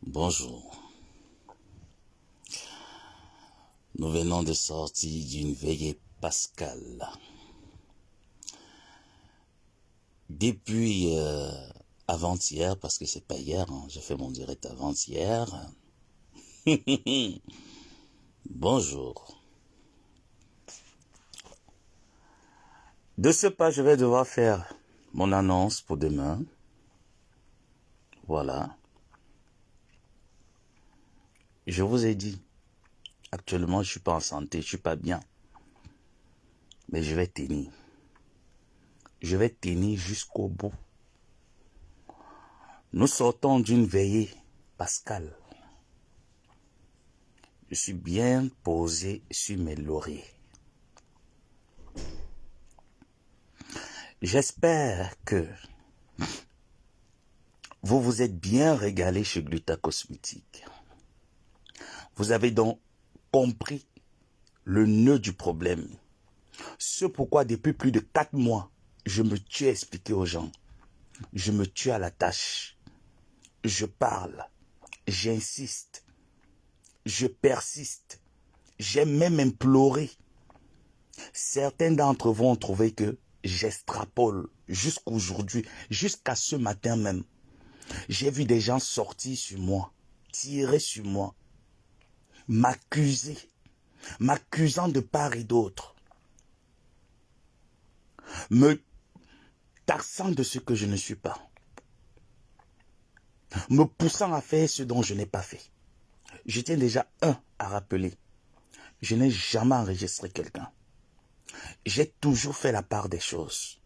Bonjour. Nous venons de sortir d'une veillée pascale. Depuis avant-hier, parce que c'est pas hier, hein, j'ai fait mon direct avant-hier. Bonjour. De ce pas, je vais devoir faire mon annonce pour demain. Voilà. Je vous ai dit, actuellement, je suis pas en santé, je suis pas bien. Mais je vais tenir. Je vais tenir jusqu'au bout. Nous sortons d'une veillée pascale. Je suis bien posé sur mes lauriers. J'espère que vous vous êtes bien régalé chez Glutacosmétique. Vous avez donc compris le nœud du problème. Ce pourquoi depuis plus de 4 mois, je me tue à expliquer aux gens. Je me tue à la tâche. Je parle. J'insiste. Je persiste. J'ai même imploré. Certains d'entre vous ont trouvé que j'extrapole jusqu'aujourd'hui, jusqu'à ce matin même. J'ai vu des gens sortir sur moi, tirer sur moi, m'accuser, m'accusant de part et d'autre, me taxant de ce que je ne suis pas, me poussant à faire ce dont je n'ai pas fait. Je tiens déjà à rappeler. Je n'ai jamais enregistré quelqu'un. J'ai toujours fait la part des choses.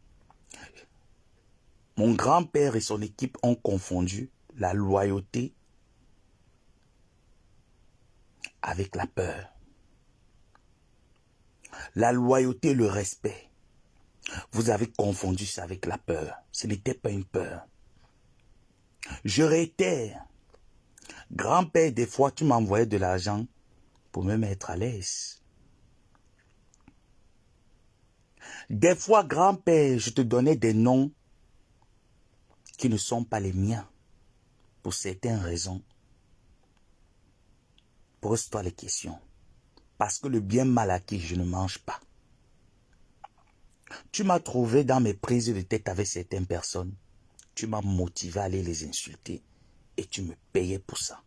Mon grand-père et son équipe ont confondu la loyauté avec la peur. La loyauté et le respect. Vous avez confondu ça avec la peur. Ce n'était pas une peur. Je réitère. Grand-père, des fois, tu m'envoyais de l'argent pour me mettre à l'aise. Des fois, grand-père, je te donnais des noms qui ne sont pas les miens. Pour certaines raisons. Pose-toi les questions. Parce que le bien mal acquis, je ne mange pas. Tu m'as trouvé dans mes prises de tête avec certaines personnes. Tu m'as motivé à aller les insulter. Et tu me payais pour ça.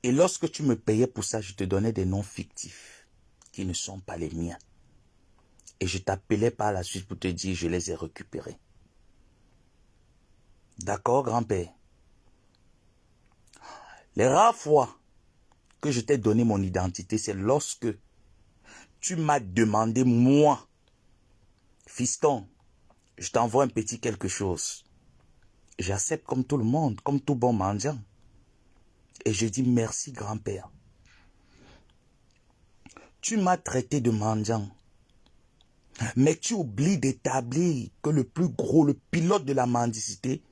Et lorsque tu me payais pour ça, je te donnais des noms fictifs. Qui ne sont pas les miens. Et je t'appelais par la suite pour te dire je les ai récupérés. D'accord, grand-père? Les rares fois que je t'ai donné mon identité, c'est lorsque tu m'as demandé, moi, fiston, je t'envoie un petit quelque chose. J'accepte comme tout le monde, comme tout bon mendiant. Et je dis merci, grand-père. Tu m'as traité de mendiant. Mais tu oublies d'établir que le plus gros, le pilote de la mendicité,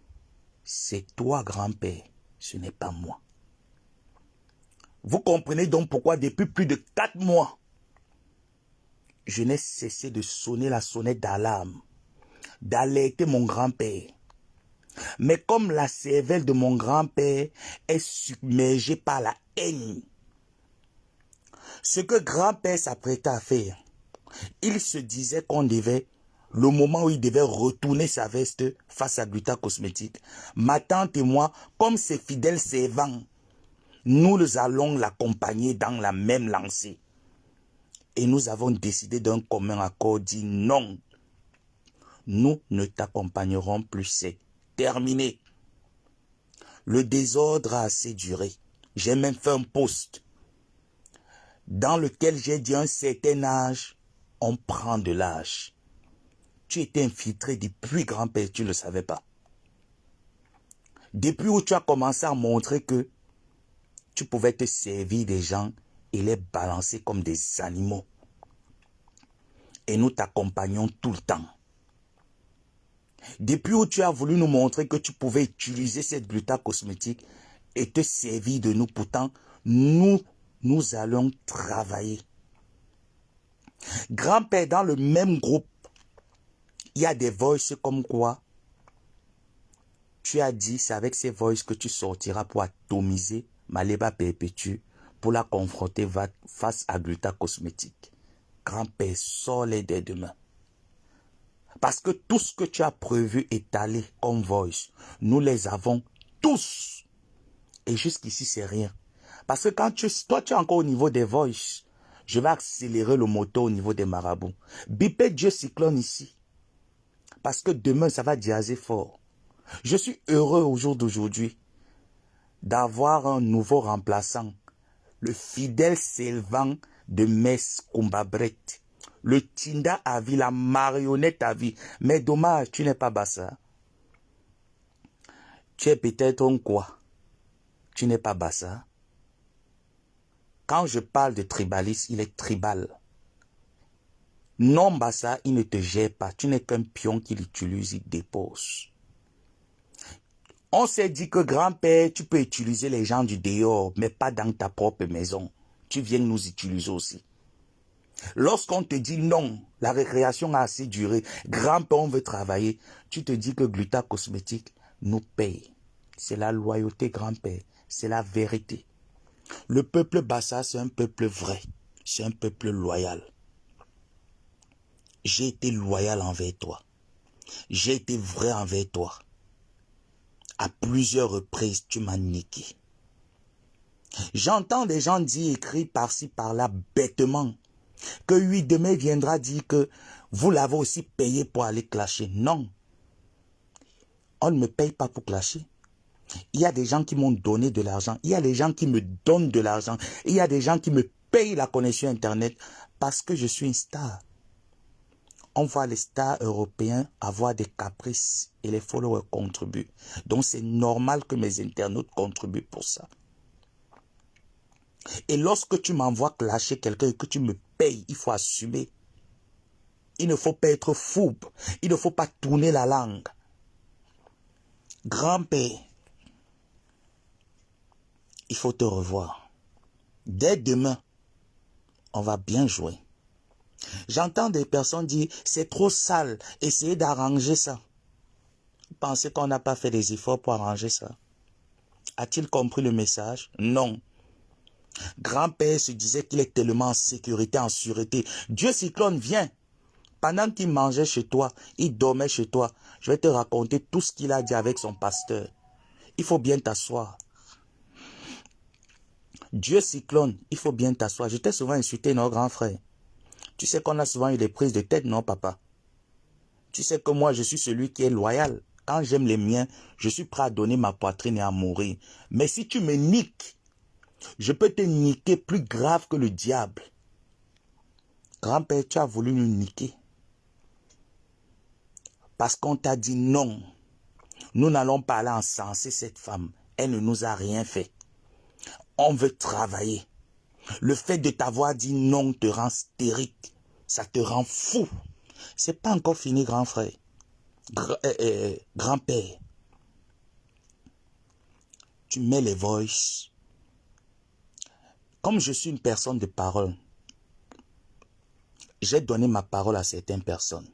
c'est toi, grand-père. Ce n'est pas moi. Vous comprenez donc pourquoi depuis plus de 4 mois, je n'ai cessé de sonner la sonnette d'alarme, d'alerter mon grand-père. Mais comme la cervelle de mon grand-père est submergée par la haine, ce que grand-père s'apprêtait à faire, il se disait qu'on devait, le moment où il devait retourner sa veste face à Glutacosmétique, ma tante et moi, comme ses fidèles servants, nous allons l'accompagner dans la même lancée. Et nous avons décidé d'un commun accord, dit non, nous ne t'accompagnerons plus, c'est terminé. Le désordre a assez duré. J'ai même fait un post dans lequel j'ai dit à un certain âge, on prend de l'âge. Tu étais infiltré depuis grand-père, tu ne le savais pas. Depuis où tu as commencé à montrer que tu pouvais te servir des gens et les balancer comme des animaux. Et nous t'accompagnons tout le temps. Depuis où tu as voulu nous montrer que tu pouvais utiliser cette Glutacosmétique et te servir de nous, pourtant, nous allons travailler. Grand-père, dans le même groupe, il y a des voices comme quoi tu as dit, c'est avec ces voices que tu sortiras pour atomiser Maleba Perpétue, pour la confronter face à Gluta Cosmétique. Grand-père, sors-les dès demain. Parce que tout ce que tu as prévu étalé comme voice, nous les avons tous. Et jusqu'ici, c'est rien. Parce que quand toi, tu es encore au niveau des voices, je vais accélérer le moteur au niveau des marabouts. Bipez Dieu Cyclone ici. Parce que demain, ça va jaser fort. Je suis heureux au jour d'aujourd'hui d'avoir un nouveau remplaçant. Le fidèle Sylvain de Metz Kumbabret. Le Tinda à vie, la marionnette à vie. Mais dommage, tu n'es pas Bassa. Tu es peut-être un quoi? Tu n'es pas Bassa. Quand je parle de tribalisme, il est tribal. Non, Bassa, il ne te gère pas. Tu n'es qu'un pion qu'il utilise, il dépose. On s'est dit que grand-père, tu peux utiliser les gens du dehors, mais pas dans ta propre maison. Tu viens nous utiliser aussi. Lorsqu'on te dit non, la récréation a assez duré, grand-père, on veut travailler, tu te dis que Gluta Cosmétique nous paye. C'est la loyauté, grand-père. C'est la vérité. Le peuple Bassa, c'est un peuple vrai. C'est un peuple loyal. J'ai été loyal envers toi. J'ai été vrai envers toi. À plusieurs reprises, tu m'as niqué. J'entends des gens dire, écrire par-ci, par-là, bêtement, que oui, demain viendra dire que vous l'avez aussi payé pour aller clasher. Non. On ne me paye pas pour clasher. Il y a des gens qui m'ont donné de l'argent. Il y a des gens qui me donnent de l'argent. Il y a des gens qui me payent la connexion Internet parce que je suis une star. On voit les stars européens avoir des caprices et les followers contribuent. Donc c'est normal que mes internautes contribuent pour ça. Et lorsque tu m'envoies clasher quelqu'un et que tu me payes, il faut assumer. Il ne faut pas être fou. Il ne faut pas tourner la langue. Grand-père, il faut te revoir. Dès demain, on va bien jouer. J'entends des personnes dire, c'est trop sale, essayez d'arranger ça. Vous pensez qu'on n'a pas fait des efforts pour arranger ça? A-t-il compris le message? Non. Grand-père se disait qu'il est tellement en sécurité, en sûreté. Dieu Cyclone, viens. Pendant qu'il mangeait chez toi, il dormait chez toi. Je vais te raconter tout ce qu'il a dit avec son pasteur. Il faut bien t'asseoir. Dieu Cyclone, il faut bien t'asseoir. Je t'ai souvent insulté, non, grand frère? Tu sais qu'on a souvent eu des prises de tête, non, papa? Tu sais que moi, je suis celui qui est loyal. Quand j'aime les miens, je suis prêt à donner ma poitrine et à mourir. Mais si tu me niques, je peux te niquer plus grave que le diable. Grand-père, tu as voulu nous niquer. Parce qu'on t'a dit non. Nous n'allons pas aller encenser cette femme. Elle ne nous a rien fait. On veut travailler. Le fait de t'avoir dit non te rend stérique. Ça te rend fou. C'est pas encore fini, grand frère. Grand-père. Tu mets les voices. Comme je suis une personne de parole, j'ai donné ma parole à certaines personnes.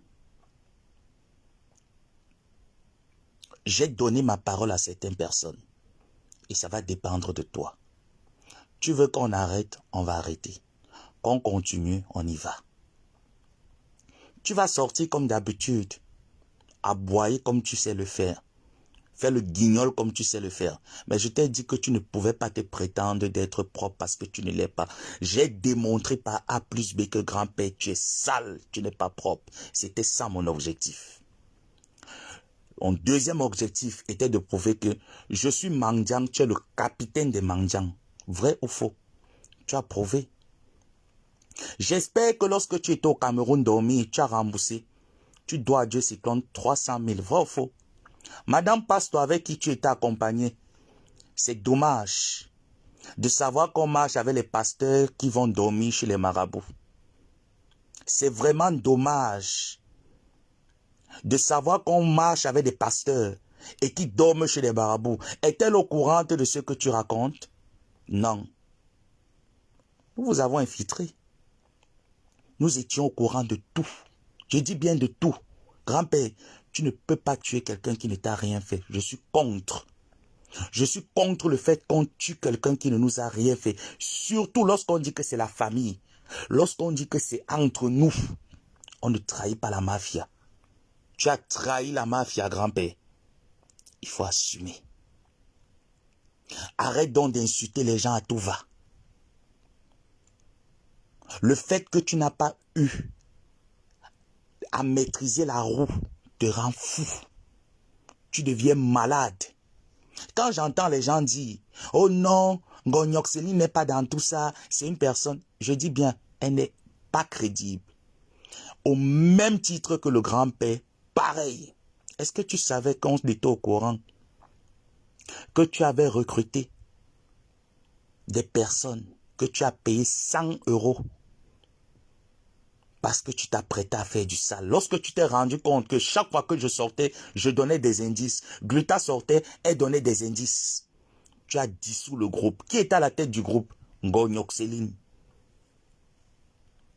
J'ai donné ma parole à certaines personnes. Et ça va dépendre de toi. Tu veux qu'on arrête, on va arrêter. Qu'on continue, on y va. Tu vas sortir comme d'habitude, aboyer comme tu sais le faire, faire le guignol comme tu sais le faire. Mais je t'ai dit que tu ne pouvais pas te prétendre d'être propre parce que tu ne l'es pas. J'ai démontré par A plus B que grand-père, tu es sale, tu n'es pas propre. C'était ça mon objectif. Mon deuxième objectif était de prouver que je suis mendiant, tu es le capitaine des mendiants. Vrai ou faux? Tu as prouvé. J'espère que lorsque tu étais au Cameroun dormi, tu as remboursé. Tu dois à Dieu Cyclone 300 000. Vrai ou faux? Madame Pasteur avec qui tu étais accompagné, c'est dommage de savoir qu'on marche avec les pasteurs qui vont dormir chez les marabouts. C'est vraiment dommage de savoir qu'on marche avec des pasteurs et qui dorment chez les marabouts. Est-elle au courant de ce que tu racontes? Non. Nous vous avons infiltré. Nous étions au courant de tout. Je dis bien de tout. Grand-père, Tu ne peux pas tuer quelqu'un qui ne t'a rien fait. Je suis contre. Je suis contre le fait qu'on tue quelqu'un qui ne nous a rien fait. Surtout lorsqu'on dit que c'est la famille. Lorsqu'on dit que c'est entre nous. On ne trahit pas la mafia. Tu as trahi la mafia, grand-père. Il faut assumer. Arrête donc d'insulter les gens à tout va. Le fait que tu n'as pas eu à maîtriser la roue te rend fou. Tu deviens malade. Quand j'entends les gens dire « Oh non, Ngonyok-Céline n'est pas dans tout ça, c'est une personne », je dis bien, elle n'est pas crédible. Au même titre que le grand-père, pareil. Est-ce que tu savais qu'on était au courant que tu avais recruté des personnes que tu as payé 100 € parce que tu t'apprêtais à faire du sale. Lorsque tu t'es rendu compte que chaque fois que je sortais, je donnais des indices. Gluta sortait, elle donnait des indices. Tu as dissous le groupe. Qui est à la tête du groupe? Ngonyok-Céline.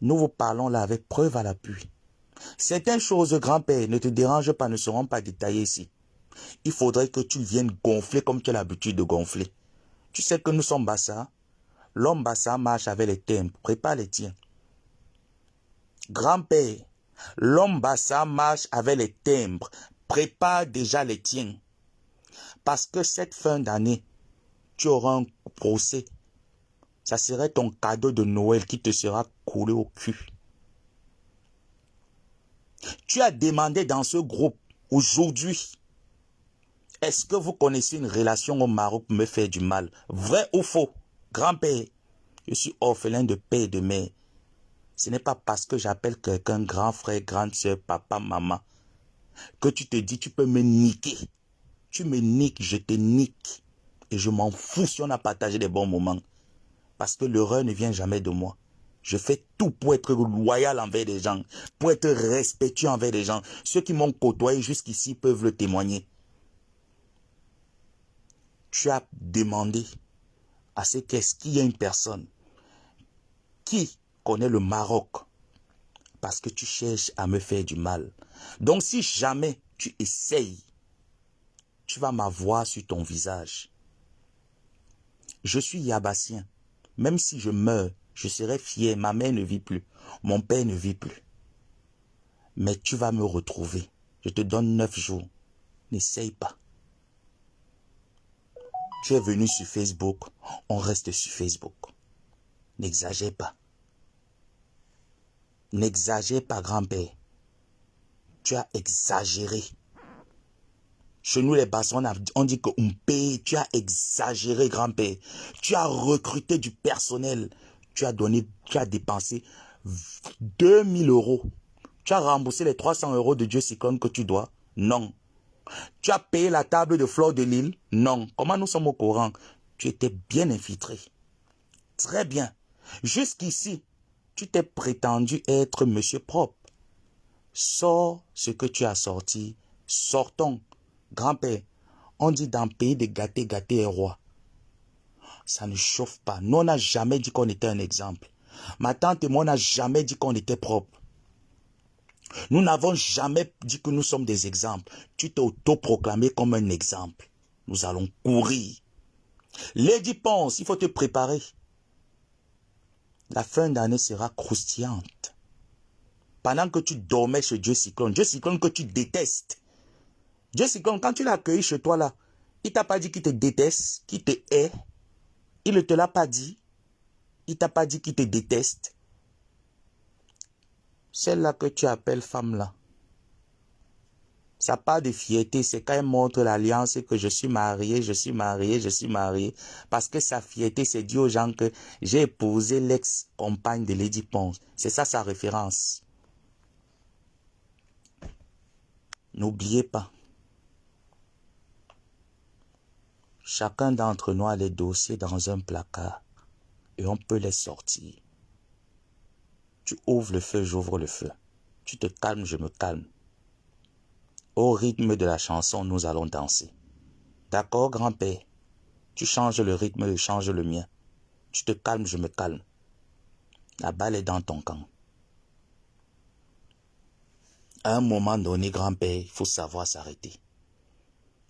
Nous vous parlons là avec preuve à l'appui. Certaines choses, grand-père, ne te dérangent pas, ne seront pas détaillées ici. Il faudrait que tu viennes gonfler comme tu as l'habitude de gonfler. Tu sais que nous sommes Bassa. L'homme Bassa marche avec les timbres. Prépare les tiens. Grand-père, l'homme Bassa marche avec les timbres. Prépare déjà les tiens. Parce que cette fin d'année, tu auras un procès. Ça serait ton cadeau de Noël qui te sera coulé au cul. Tu as demandé dans ce groupe, aujourd'hui, est-ce que vous connaissez une relation au Maroc pour me faire du mal? Vrai ou faux? Grand-père, je suis orphelin de père et de mère. Ce n'est pas parce que j'appelle quelqu'un grand frère, grande soeur, papa, maman, que tu te dis tu peux me niquer. Tu me niques, je te nique. Et je m'en fous si on a partagé des bons moments. Parce que l'horreur ne vient jamais de moi. Je fais tout pour être loyal envers les gens, pour être respectueux envers les gens. Ceux qui m'ont côtoyé jusqu'ici peuvent le témoigner. Tu as demandé à ce qu'est-ce qu'il y a une personne qui connaît le Maroc parce que tu cherches à me faire du mal. Donc si jamais tu essayes, tu vas m'avoir sur ton visage. Je suis Yabassien. Même si je meurs, je serai fier. Ma mère ne vit plus. Mon père ne vit plus. Mais tu vas me retrouver. Je te donne 9 jours. N'essaye pas. Tu es venu sur Facebook. On reste sur Facebook. N'exagère pas. N'exagère pas, grand-père. Tu as exagéré. Chez nous, les Bassons, on dit qu'on paye. Tu as exagéré, grand-père. Tu as recruté du personnel. Tu as dépensé 2000 €. Tu as remboursé les 300 € de Dieu Cyclone que tu dois? Non. Tu as payé la table de Fleur de Lille? Non. Comment nous sommes au courant? Tu étais bien infiltré. Très bien. Jusqu'ici, tu t'es prétendu être monsieur propre. Sors ce que tu as sorti. Sortons. Grand-père, on dit dans le pays de gâté, gâté est roi. Ça ne chauffe pas. Nous, on n'a jamais dit qu'on était un exemple. Ma tante et moi, on n'a jamais dit qu'on était propre. Nous n'avons jamais dit que nous sommes des exemples. Tu t'es autoproclamé comme un exemple. Nous allons courir. Lady Ponce, il faut te préparer. La fin d'année sera croustillante. Pendant que tu dormais chez Dieu Cyclone que tu détestes. Dieu Cyclone, quand tu l'as accueilli chez toi là, il t'a pas dit qu'il te déteste, qu'il te hait. Il ne te l'a pas dit. Il t'a pas dit qu'il te déteste. Celle-là que tu appelles femme là, ça part de fierté, c'est quand elle montre l'alliance que je suis marié, je suis marié, je suis marié. Parce que sa fierté, c'est dit aux gens que j'ai épousé l'ex-compagne de Lady Ponce. C'est ça sa référence. N'oubliez pas. Chacun d'entre nous a les dossiers dans un placard et on peut les sortir. Tu ouvres le feu, j'ouvre le feu. Tu te calmes, je me calme. Au rythme de la chanson, nous allons danser. D'accord, grand-père? Tu changes le rythme, je change le mien. Tu te calmes, je me calme. La balle est dans ton camp. À un moment donné, grand-père, il faut savoir s'arrêter.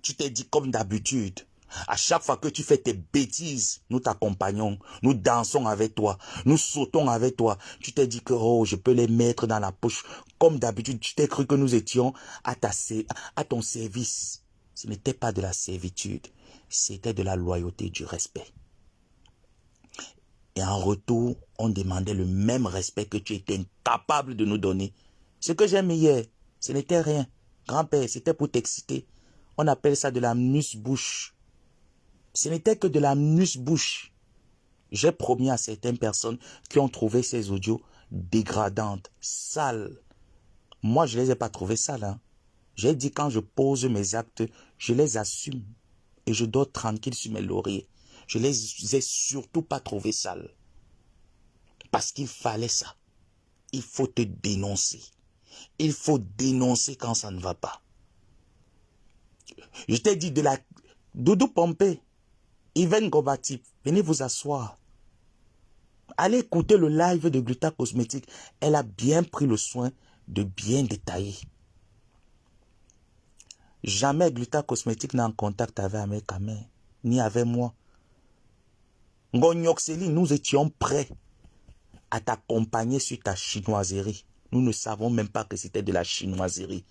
Tu t'es dit comme d'habitude, à chaque fois que tu fais tes bêtises, nous t'accompagnons, nous dansons avec toi, nous sautons avec toi. Tu t'es dit que oh, je peux les mettre dans la poche. Comme d'habitude, tu t'es cru que nous étions à ton service. Ce n'était pas de la servitude, c'était de la loyauté, du respect. Et en retour, on demandait le même respect que tu étais incapable de nous donner. Ce que j'ai mis hier, ce n'était rien. Grand-père, c'était pour t'exciter. On appelle ça de la mousse-bouche. Ce n'était que de la mousse-bouche. J'ai promis à certaines personnes qui ont trouvé ces audios dégradantes, sales. Moi, je ne les ai pas trouvés sales. Hein. J'ai dit quand je pose mes actes, je les assume. Et je dors tranquille sur mes lauriers. Je ne les ai surtout pas trouvés sales. Parce qu'il fallait ça. Il faut te dénoncer. Il faut dénoncer quand ça ne va pas. Je t'ai dit de la Doudou Pompé, Yven Gobatip, venez vous asseoir. Allez écouter le live de Gluta Cosmétique. Elle a bien pris le soin de bien détailler. Jamais Gluta Cosmétique n'est en contact avec Ahmed Kamer, ni avec moi. Ngognoxeli, nous étions prêts à t'accompagner sur ta chinoiserie. Nous ne savons même pas que c'était de la chinoiserie.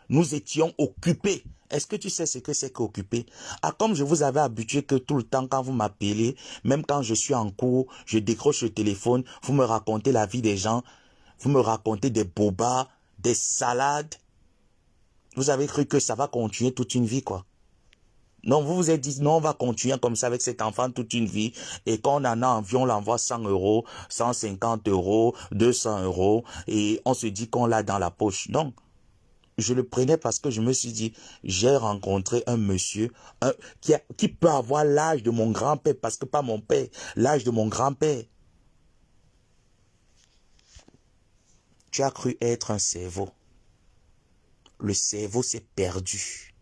Nous étions occupés. Est-ce que tu sais ce que c'est qu'occupé? Ah, comme je vous avais habitué que tout le temps quand vous m'appelez, même quand je suis en cours, je décroche le téléphone, vous me racontez la vie des gens, vous me racontez des bobas, des salades. Vous avez cru que ça va continuer toute une vie, quoi. Non, vous vous êtes dit, non, on va continuer comme ça avec cet enfant toute une vie. Et quand on en a envie, on l'envoie 100 euros, 150 euros, 200 euros. Et on se dit qu'on l'a dans la poche. Non. Je le prenais parce que je me suis dit, j'ai rencontré un monsieur qui peut avoir l'âge de mon grand-père, parce que pas mon père, l'âge de mon grand-père. Tu as cru être un cerveau. Le cerveau s'est perdu.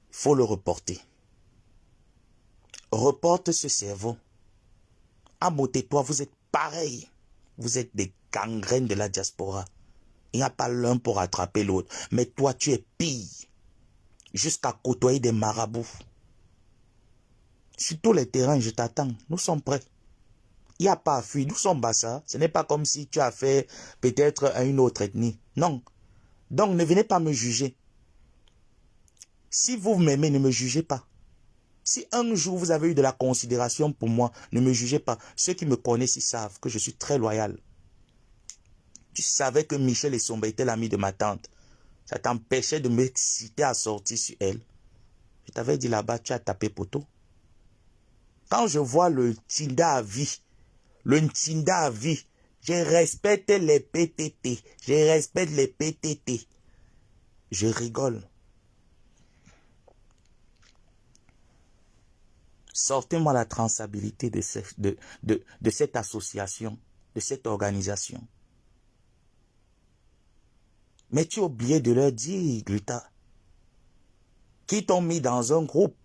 Il faut le reporter. Reporte ce cerveau. Amotez-toi, vous êtes pareil. Vous êtes des gangrènes de la diaspora. Il n'y a pas l'un pour attraper l'autre. Mais toi, tu es pire. Jusqu'à côtoyer des marabouts. Sur tous les terrains, je t'attends. Nous sommes prêts. Il n'y a pas à fuir. Nous sommes Bassa. Ce n'est pas comme si tu as fait peut-être à une autre ethnie. Non. Donc, ne venez pas me juger. Si vous m'aimez, ne me jugez pas. Si un jour vous avez eu de la considération pour moi, ne me jugez pas. Ceux qui me connaissent, ils savent que je suis très loyal. Tu savais que Michel Essomba était l'ami de ma tante. Ça t'empêchait de m'exciter à sortir sur elle. Je t'avais dit là-bas, tu as tapé poteau. Quand je vois le Tinda à vie, je respecte les PTT. Je respecte les PTT. Je rigole. Sortez-moi la traçabilité de cette association, de cette organisation. Mais tu as oublié de leur dire, Gluta, qui t'ont mis dans un groupe.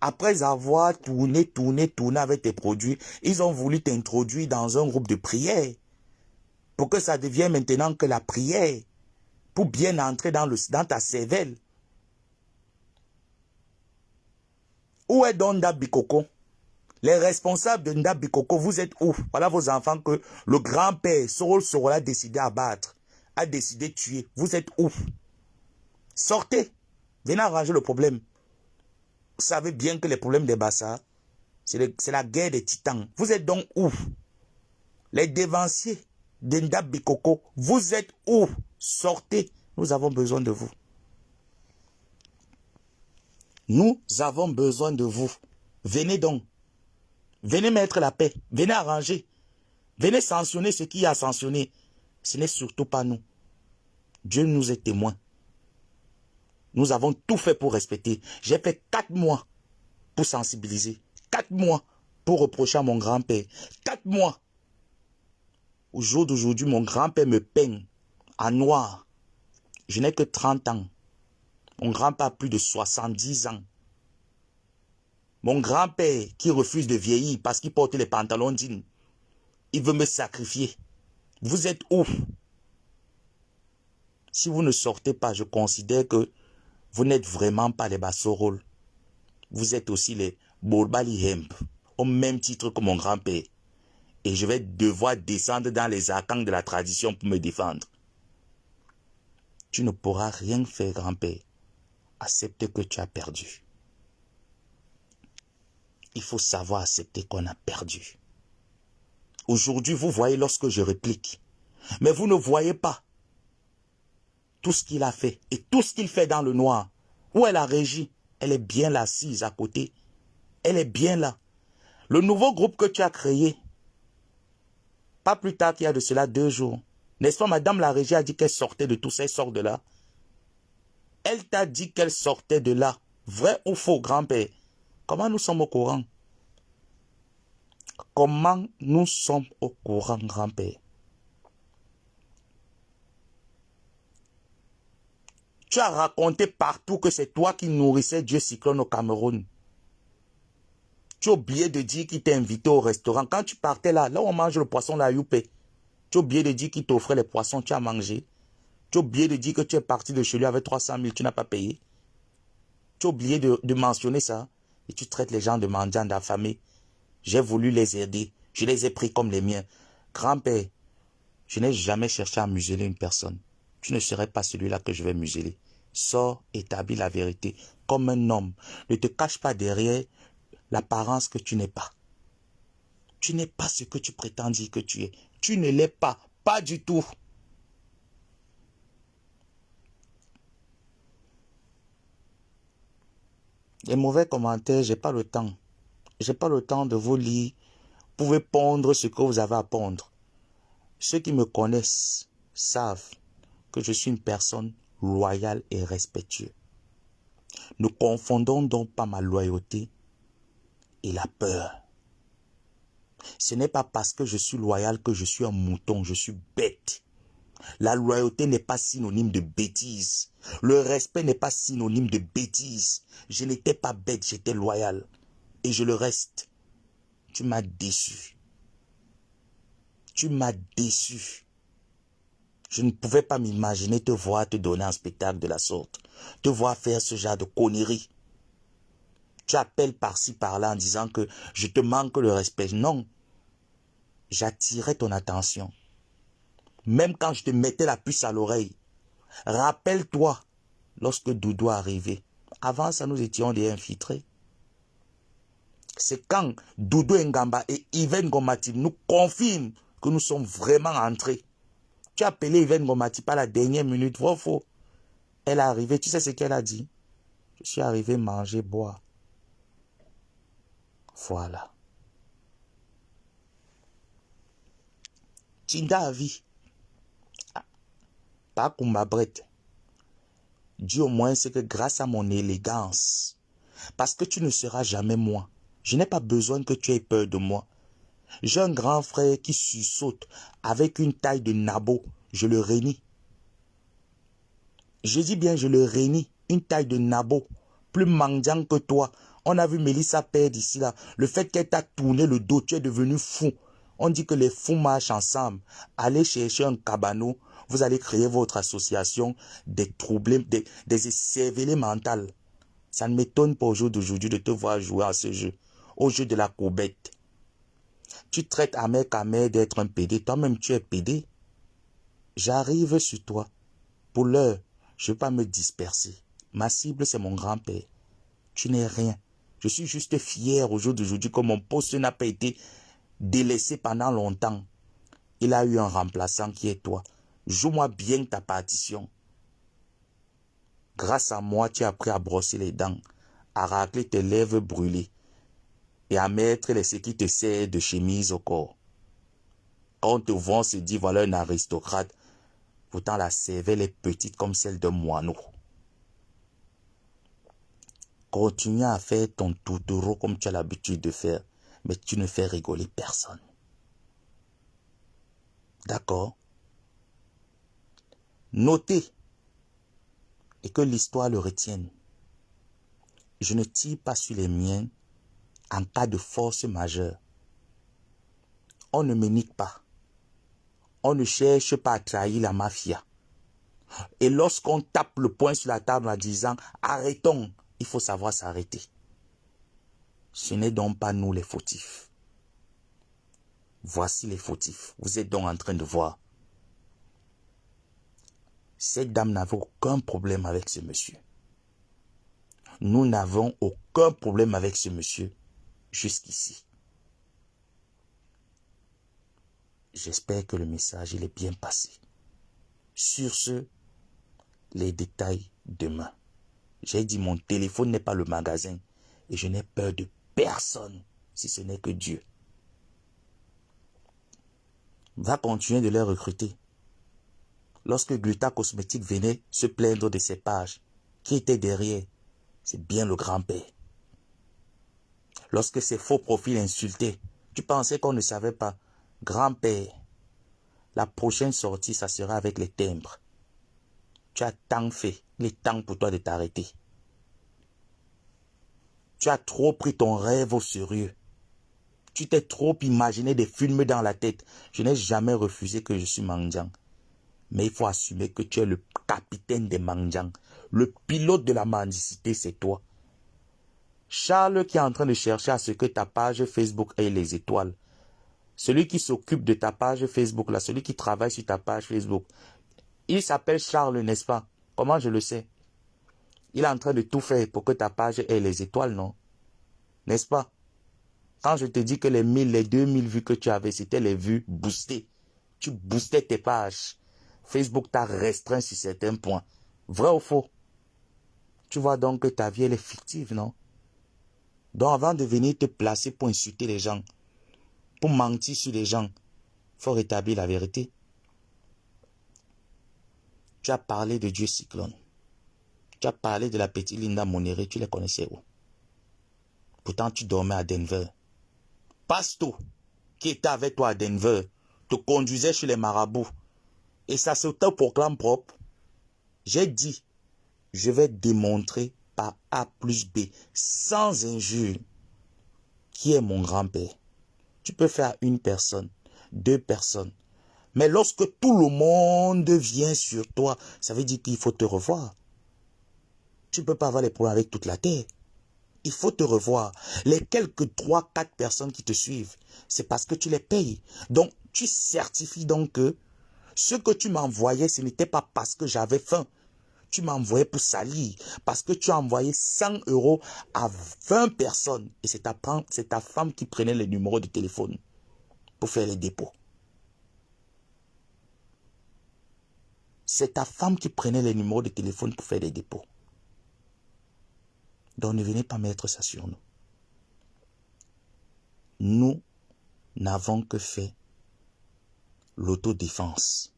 Après avoir tourné avec tes produits, ils ont voulu t'introduire dans un groupe de prière. Pour que ça devienne maintenant que la prière. Pour bien entrer dans ta cervelle. Où est donc Ndabikoko? Les responsables de Ndabikoko, vous êtes où? Voilà vos enfants que le grand-père Sorol a décidé à battre. A décidé de tuer. Vous êtes où? Sortez. Venez arranger le problème. Vous savez bien que les problèmes des Bassa, c'est la guerre des titans. Vous êtes donc où? Les dévanciers de Ndabikoko, vous êtes où? Sortez. Nous avons besoin de vous. Nous avons besoin de vous. Venez donc. Venez mettre la paix. Venez arranger. Venez sanctionner ce qui a sanctionné. Ce n'est surtout pas nous. Dieu nous est témoin. Nous avons tout fait pour respecter. J'ai fait 4 mois pour sensibiliser. 4 mois pour reprocher à mon grand-père. 4 mois. Au jour d'aujourd'hui, mon grand-père me peigne en noir. Je n'ai que 30 ans. Mon grand-père a plus de 70 ans. Mon grand-père qui refuse de vieillir parce qu'il porte les pantalons jeans. Il veut me sacrifier. Vous êtes où? Si vous ne sortez pas, je considère que vous n'êtes vraiment pas les Bassorol. Vous êtes aussi les Borbali Hemp, au même titre que mon grand-père. Et je vais devoir descendre dans les arcans de la tradition pour me défendre. Tu ne pourras rien faire, grand-père. Accepte que tu as perdu. Il faut savoir accepter qu'on a perdu. Aujourd'hui, vous voyez lorsque je réplique. Mais vous ne voyez pas tout ce qu'il a fait et tout ce qu'il fait dans le noir. Où est la régie? Elle est bien là, assise à côté. Elle est bien là. Le nouveau groupe que tu as créé, pas plus tard qu'il y a de cela 2 jours. N'est-ce pas, madame la régie a dit qu'elle sortait de tout ça, elle sort de là. Elle t'a dit qu'elle sortait de là. Vrai ou faux, grand-père? Comment nous sommes au courant? Comment nous sommes au courant, grand-père? Tu as raconté partout que c'est toi qui nourrissais Dieu Cyclone au Cameroun. Tu as oublié de dire qu'il t'a invité au restaurant. Quand tu partais là où on mange le poisson, la youpé, tu as oublié de dire qu'il t'offrait les poissons, tu as mangé. Tu as oublié de dire que tu es parti de chez lui avec 300 000, tu n'as pas payé. Tu as oublié de mentionner ça. Et tu traites les gens de mendiants, d'affamés. J'ai voulu les aider. Je les ai pris comme les miens. Grand-père, je n'ai jamais cherché à museler une personne. Tu ne serais pas celui-là que je vais museler. Sors, établis la vérité comme un homme. Ne te cache pas derrière l'apparence que tu n'es pas. Tu n'es pas ce que tu prétends dire que tu es. Tu ne l'es pas. Pas du tout. Les mauvais commentaires, j'ai pas le temps. J'ai pas le temps de vous lire. Vous pouvez pondre ce que vous avez à pondre. Ceux qui me connaissent savent que je suis une personne loyale et respectueuse. Ne confondons donc pas ma loyauté et la peur. Ce n'est pas parce que je suis loyal que je suis un mouton, je suis bête. La loyauté n'est pas synonyme de bêtise. Le respect n'est pas synonyme de bêtise. Je n'étais pas bête, j'étais loyal. Et je le reste. Tu m'as déçu. Tu m'as déçu. Je ne pouvais pas m'imaginer te voir te donner un spectacle de la sorte. Te voir faire ce genre de conneries. Tu appelles par-ci par-là en disant que je te manque le respect. Non. J'attirais ton attention. Même quand je te mettais la puce à l'oreille. Rappelle-toi, lorsque Doudou est arrivé. Avant ça, nous étions des infiltrés. C'est quand Doudou Ngamba et Yven Ngomati nous confirment que nous sommes vraiment entrés. Tu as appelé Yven Ngomati par la dernière minute, vrai ou faux? Elle est arrivée, tu sais ce qu'elle a dit? Je suis arrivé manger, boire. Voilà. Tinda a vie. Pas comme ma brette. Dis au moins c'est que grâce à mon élégance, parce que tu ne seras jamais moi. Je n'ai pas besoin que tu aies peur de moi. J'ai un grand frère qui sursaute avec une taille de nabo. Je le réunis. Je dis bien je le réunis. Une taille de nabo. Plus mendiant que toi. On a vu Mélissa perdre ici là. Le fait qu'elle t'a tourné le dos, tu es devenu fou. On dit que les fous marchent ensemble. Allez chercher un cabano. Vous allez créer votre association des troubles, des écervelés mentales. Ça ne m'étonne pas au jour d'aujourd'hui de te voir jouer à ce jeu. Au jeu de la courbette. Tu traites Ahmed Kamer d'être un PD. Toi-même, tu es PD. J'arrive sur toi. Pour l'heure, je ne vais pas me disperser. Ma cible, c'est mon grand-père. Tu n'es rien. Je suis juste fier au jour d'aujourd'hui que mon poste n'a pas été délaissé pendant longtemps. Il a eu un remplaçant qui est toi. Joue-moi bien ta partition. Grâce à moi, tu as appris à brosser les dents, à racler tes lèvres brûlées et à mettre ce qui te sert de chemise au corps. Quand on te voit, on se dit, voilà un aristocrate. Pourtant, la cervelle est petite comme celle d'un moineau. Continue à faire ton toutoureau comme tu as l'habitude de faire, mais tu ne fais rigoler personne. D'accord? Notez et que l'histoire le retienne. Je ne tire pas sur les miens en cas de force majeure. On ne me nique pas. On ne cherche pas à trahir la mafia. Et lorsqu'on tape le poing sur la table en disant « Arrêtons », il faut savoir s'arrêter. Ce n'est donc pas nous les fautifs. Voici les fautifs. Vous êtes donc en train de voir. Cette dame n'avait aucun problème avec ce monsieur. Nous n'avons aucun problème avec ce monsieur jusqu'ici. J'espère que le message il est bien passé. Sur ce, les détails demain. J'ai dit mon téléphone n'est pas le magasin et je n'ai peur de personne si ce n'est que Dieu. Va continuer de les recruter. Lorsque Gluta Cosmétique venait se plaindre de ses pages, qui était derrière? C'est bien le grand-père. Lorsque ces faux profils insultaient, tu pensais qu'on ne savait pas? Grand-père, la prochaine sortie, ça sera avec les timbres. Tu as tant fait, il est temps pour toi de t'arrêter. Tu as trop pris ton rêve au sérieux. Tu t'es trop imaginé des films dans la tête. Je n'ai jamais refusé que je suis mendiant. Mais il faut assumer que tu es le capitaine des mendiants. Le pilote de la mendicité, c'est toi. Charles qui est en train de chercher à ce que ta page Facebook ait les étoiles. Celui qui s'occupe de ta page Facebook, là, celui qui travaille sur ta page Facebook. Il s'appelle Charles, n'est-ce pas? Comment je le sais? Il est en train de tout faire pour que ta page ait les étoiles, non? N'est-ce pas? Quand je te dis que les 1000, les 2000 vues que tu avais, c'était les vues boostées. Tu boostais tes pages. Facebook t'a restreint sur certains points. Vrai ou faux? Tu vois donc que ta vie, elle est fictive, non? Donc avant de venir te placer pour insulter les gens, pour mentir sur les gens, il faut rétablir la vérité. Tu as parlé de Dieu Cyclone. Tu as parlé de la petite Linda Monéré, tu les connaissais où? Pourtant, tu dormais à Denver. Pasto, qui était avec toi à Denver, te conduisait chez les marabouts. Et ça se te proclame propre. J'ai dit, je vais démontrer par A plus B, sans injure, qui est mon grand-père. Tu peux faire une personne, deux personnes. Mais lorsque tout le monde vient sur toi, ça veut dire qu'il faut te revoir. Tu ne peux pas avoir les problèmes avec toute la terre. Il faut te revoir. Les quelques 3-4 personnes qui te suivent, c'est parce que tu les payes. Donc, tu certifies donc que ce que tu m'envoyais, ce n'était pas parce que j'avais faim. Tu m'envoyais pour salir. Parce que tu as envoyé 100 € à 20 personnes. Et c'est ta femme qui prenait les numéros de téléphone pour faire les dépôts. C'est ta femme qui prenait les numéros de téléphone pour faire des dépôts. Donc ne venez pas mettre ça sur nous. Nous n'avons que fait l'autodéfense.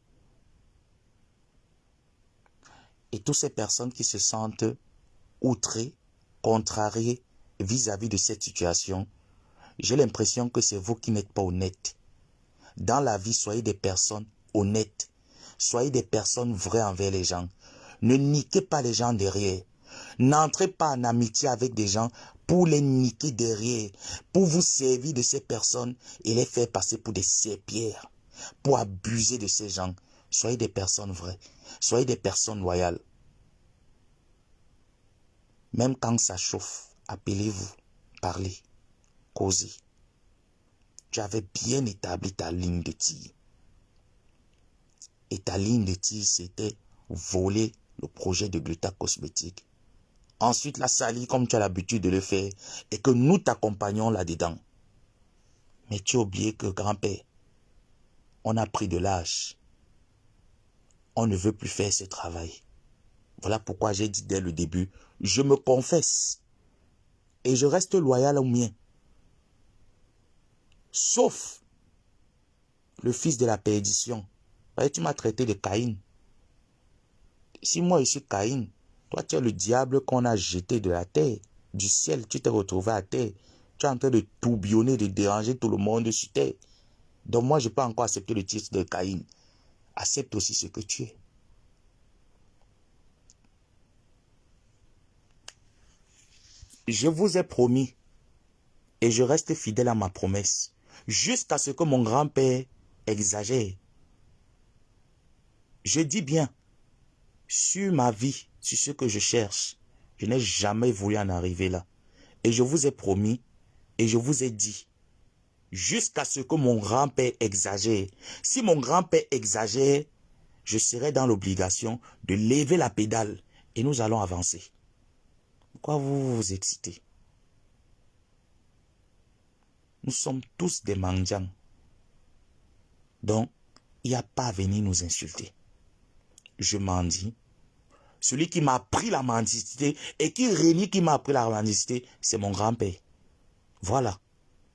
Et toutes ces personnes qui se sentent outrées, contrariées vis-à-vis de cette situation, j'ai l'impression que c'est vous qui n'êtes pas honnêtes. Dans la vie, soyez des personnes honnêtes. Soyez des personnes vraies envers les gens. Ne niquez pas les gens derrière. N'entrez pas en amitié avec des gens pour les niquer derrière, pour vous servir de ces personnes et les faire passer pour des serpillères, pour abuser de ces gens. Soyez des personnes vraies. Soyez des personnes loyales. Même quand ça chauffe, appelez-vous, parlez, causez. Tu avais bien établi ta ligne de tir. Et ta ligne de tir, c'était voler le projet de Gluta Cosmétique. Ensuite, la salir comme tu as l'habitude de le faire et que nous t'accompagnons là-dedans. Mais tu as oublié que, grand-père, on a pris de l'âge. On ne veut plus faire ce travail. Voilà pourquoi j'ai dit dès le début, je me confesse et je reste loyal au mien. Sauf le fils de la perdition. Tu m'as traité de Caïn. Si moi je suis Caïn, toi tu es le diable qu'on a jeté de la terre, du ciel, tu t'es retrouvé à terre. Tu es en train de tourbillonner, de déranger tout le monde sur terre. Donc moi je peux encore accepter le titre de Caïn. Accepte aussi ce que tu es. Je vous ai promis et je reste fidèle à ma promesse jusqu'à ce que mon grand-père exagère. Je dis bien, sur ma vie, sur ce que je cherche, je n'ai jamais voulu en arriver là. Et je vous ai promis, et je vous ai dit, jusqu'à ce que mon grand-père exagère. Si mon grand-père exagère, je serai dans l'obligation de lever la pédale et nous allons avancer. Pourquoi vous vous excitez? Nous sommes tous des mendiants. Donc, il n'y a pas à venir nous insulter. Je mendie. Celui qui m'a appris la mendicité et qui renie qui m'a appris la mendicité, c'est mon grand-père. Voilà.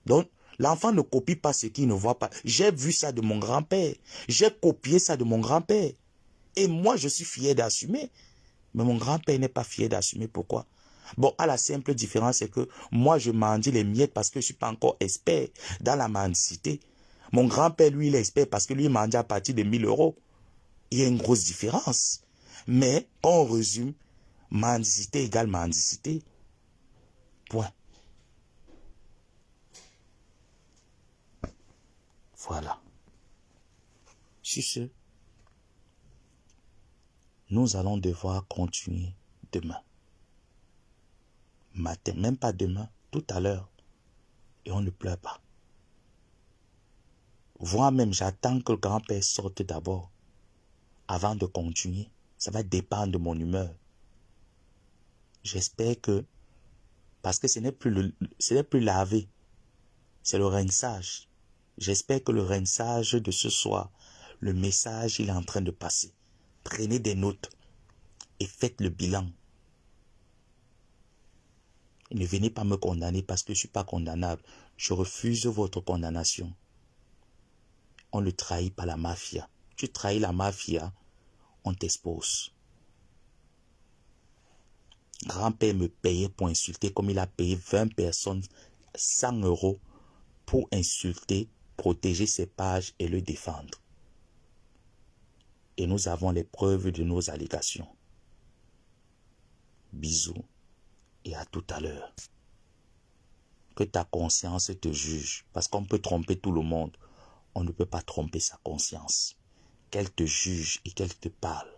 Donc, l'enfant ne copie pas ce qu'il ne voit pas. J'ai vu ça de mon grand-père. J'ai copié ça de mon grand-père. Et moi, je suis fier d'assumer. Mais mon grand-père n'est pas fier d'assumer. Pourquoi? Bon, à la simple différence, c'est que moi, je mendie les miettes parce que je ne suis pas encore expert dans la mendicité. Mon grand-père, lui, il est expert parce que lui, il mendie à partir de 1000 euros. Il y a une grosse différence. Mais, quand on résume, mendicité égale mendicité. Point. Voilà. Sur ce, nous allons devoir continuer demain. Matin, même pas demain, tout à l'heure. Et on ne pleure pas. Moi-même, j'attends que le grand-père sorte d'abord. Avant de continuer. Ça va dépendre de mon humeur. J'espère que, parce que ce n'est plus lavé, c'est le rinçage. J'espère que le rinçage de ce soir, le message, il est en train de passer. Prenez des notes et faites le bilan. Et ne venez pas me condamner parce que je ne suis pas condamnable. Je refuse votre condamnation. On ne trahit pas la mafia. Tu trahis la mafia, on t'expose. Grand-père me payait pour insulter comme il a payé 20 personnes 100 € pour insulter, protéger ses pages et le défendre. Et nous avons les preuves de nos allégations. Bisous et à tout à l'heure. Que ta conscience te juge, parce qu'on peut tromper tout le monde. On ne peut pas tromper sa conscience. Qu'elle te juge et qu'elle te parle.